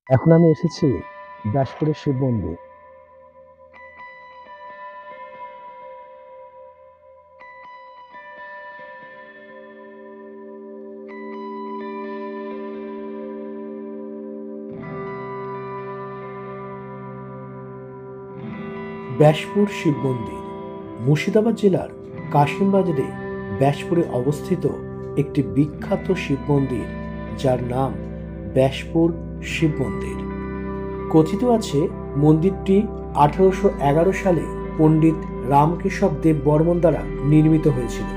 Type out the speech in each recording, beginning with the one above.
এখন আমি এসেছি ব্যাসপুরের শিব মন্দির। ব্যাসপুর শিব মন্দির মুর্শিদাবাদ জেলার কাশিমবাজারে ব্যাসপুরে অবস্থিত একটি বিখ্যাত শিব মন্দির, যার নাম ব্যাসপুর শিব মন্দির। কথিত আছে মন্দিরটি 1811 সালে পণ্ডিত রামকেশব দেব বর্মন দ্বারা নির্মিত হয়েছিল।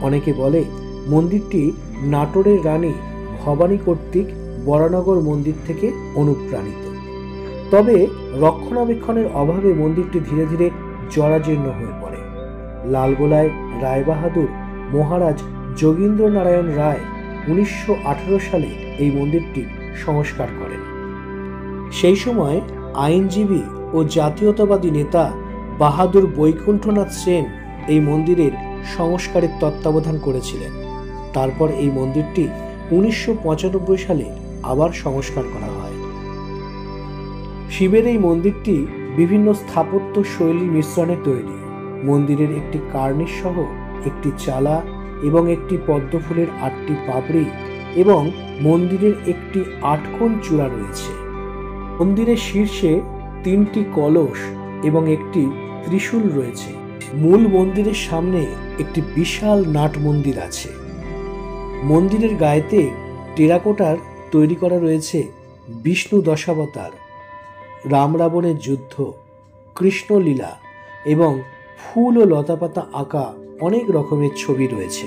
অনেকে বলে মন্দিরটি নাটোরের রানী ভবানী কর্তৃক বরানগর মন্দির থেকে অনুপ্রাণিত। তবে রক্ষণাবেক্ষণের অভাবে মন্দিরটি ধীরে ধীরে জরাজীর্ণ হয়ে পড়ে। লালগোলায় রায়বাহাদুর মহারাজ যোগীন্দ্র নারায়ণ রায় 1918 সালে এই মন্দিরটি সংস্কার করেন। সেই সময় আইনজীবী ও জাতীয়তাবাদী নেতা বাহাদুর বৈকুণ্ঠনাথ সেন এই মন্দিরের সংস্কারের তত্ত্বাবধান করেছিলেন। তারপর এই মন্দিরটি 1995 সালে আবার সংস্কার করা হয়। শিবের এই মন্দিরটি বিভিন্ন স্থাপত্য শৈলী মিশ্রণে তৈরি। মন্দিরের একটি কার্নিশ সহ একটি চালা এবং একটি পদ্মফুলের 8টি পাপড়ি এবং মন্দিরের একটি 8কোণ চূড়া রয়েছে। মন্দিরের শীর্ষে 3টি কলস এবং একটি ত্রিশূল রয়েছে। মূল মন্দিরের সামনে একটি বিশাল নাট মন্দির আছে। মন্দিরের গায়েতে টেরাকোটার তৈরি করা রয়েছে বিষ্ণু দশাবতার, রাম রাবণের যুদ্ধ, কৃষ্ণলীলা এবং ফুল ও লতাপাতা আঁকা অনেক রকমের ছবি রয়েছে।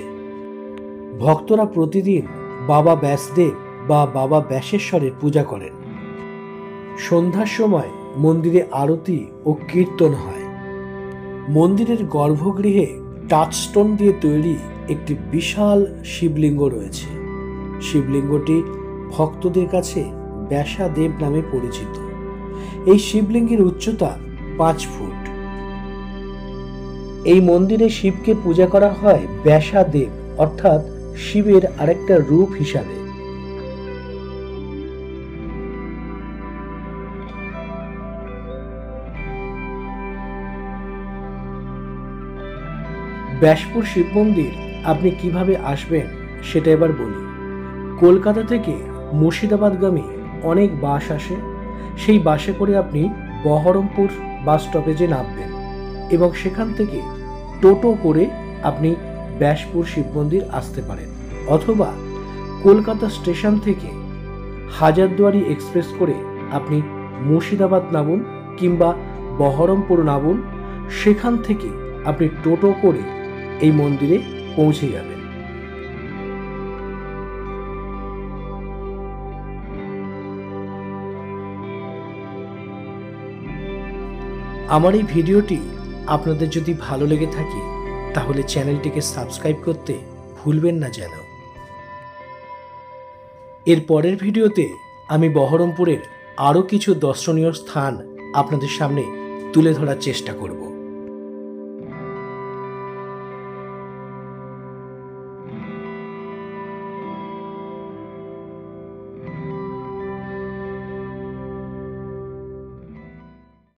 ভক্তরা প্রতিদিন বাবা ব্যাসদেব বা বাবা ব্যাসেশ্বরের পূজা করেন। সন্ধ্যার সময় মন্দিরে আরতি ও কীর্তন হয়। মন্দিরের গর্ভগৃহে টাচস্টোন দিয়ে তৈরি একটি বিশাল শিবলিঙ্গ রয়েছে। শিবলিঙ্গটি ভক্তদের কাছে ব্যাসাদেব নামে পরিচিত। এই শিবলিঙ্গের উচ্চতা 5 ফুট। এই মন্দিরে শিবকে পূজা করা হয় ব্যাসাদেব অর্থাৎ শিবের আরেকটা রূপ হিসাবে। ব্যাসপুর শিব মন্দির আপনি কিভাবে আসবেন সেটা এবার বলি। কলকাতা থেকে মুর্শিদাবাদগামী অনেক বাস আসে। সেই বাসে করে আপনি বহরমপুর বাস স্টপেজে নামবেন এবং সেখান থেকে টোটো করে আপনি ব্যাসপুর শিব মন্দির আসতে পারেন, অথবা কলকাতা স্টেশন থেকে হাজারদুয়ারি এক্সপ্রেস করে আপনি মুর্শিদাবাদ নামুন কিংবা বহরমপুর নামুন। সেখান থেকে আপনি টোটো করে এই মন্দিরে পৌঁছে যাবেন। আমার এই ভিডিওটি আপনাদের যদি ভালো লেগে থাকে তাহলে চ্যানেলটিকে সাবস্ক্রাইব করতে ভুলবেন না যেন। এর পরের ভিডিওতে আমি বহরমপুরের আরও কিছু দর্শনীয় স্থান আপনাদের সামনে তুলে ধরার চেষ্টা করব।